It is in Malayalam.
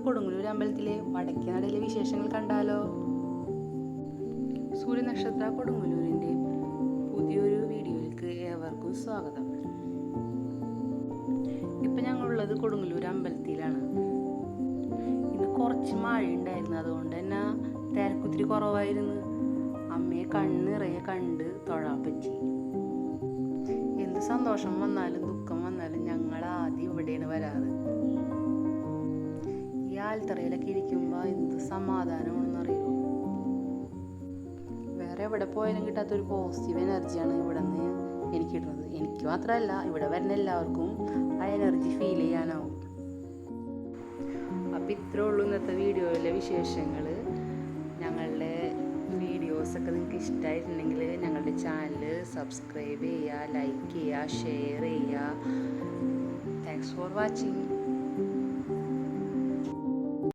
കൊടുങ്ങല്ലൂർ അമ്പലത്തിലെ വടക്കേ നടയിലെ വിശേഷങ്ങൾ കണ്ടാലോ? സൂര്യനക്ഷത്ര കൊടുങ്ങല്ലൂരിൻ്റെ പുതിയൊരു വീഡിയോയിലേക്ക് ഏവർക്കും സ്വാഗതം. ഇപ്പം ഞങ്ങളുള്ളത് കൊടുങ്ങല്ലൂർ അമ്പലത്തിലാണ്. ഇന്ന് കുറച്ച് മഴ ഉണ്ടായിരുന്നു, അതുകൊണ്ട് തന്നെ തിരക്കുത്തിരി കുറവായിരുന്നു. അമ്മയെ കണ്ണിറയെ കണ്ട് തൊഴാൻ പറ്റി. എന്ത് സന്തോഷം വന്നാലും ദുഃഖം വന്നാലും ഞങ്ങൾ ആദ്യം ഇവിടെയാണ് വരാറ്. ഈ ആൽത്തറയിലൊക്കെ ഇരിക്കുമ്പോൾ എന്ത് സമാധാനമാണെന്നറിയോ. വേറെ എവിടെ പോയാലും കിട്ടാത്തൊരു പോസിറ്റീവ് എനർജിയാണ് ഇവിടെ നിന്ന് എനിക്ക് കിട്ടുന്നത്. എനിക്ക് മാത്രമല്ല, ഇവിടെ വരുന്ന എല്ലാവർക്കും ആ എനർജി ഫീൽ ചെയ്യാനാവും. അപ്പം ഇത്രേ ഉള്ളൂ ഇന്നത്തെ വീഡിയോയിലെ വിശേഷങ്ങൾ. ഞങ്ങളുടെ വീഡിയോസൊക്കെ നിങ്ങൾക്ക് ഇഷ്ടമായിട്ടുണ്ടെങ്കിൽ ഞങ്ങളുടെ ചാനൽ സബ്സ്ക്രൈബ് ചെയ്യുക, ലൈക്ക് ചെയ്യുക, ഷെയർ ചെയ്യുക. Thanks for watching.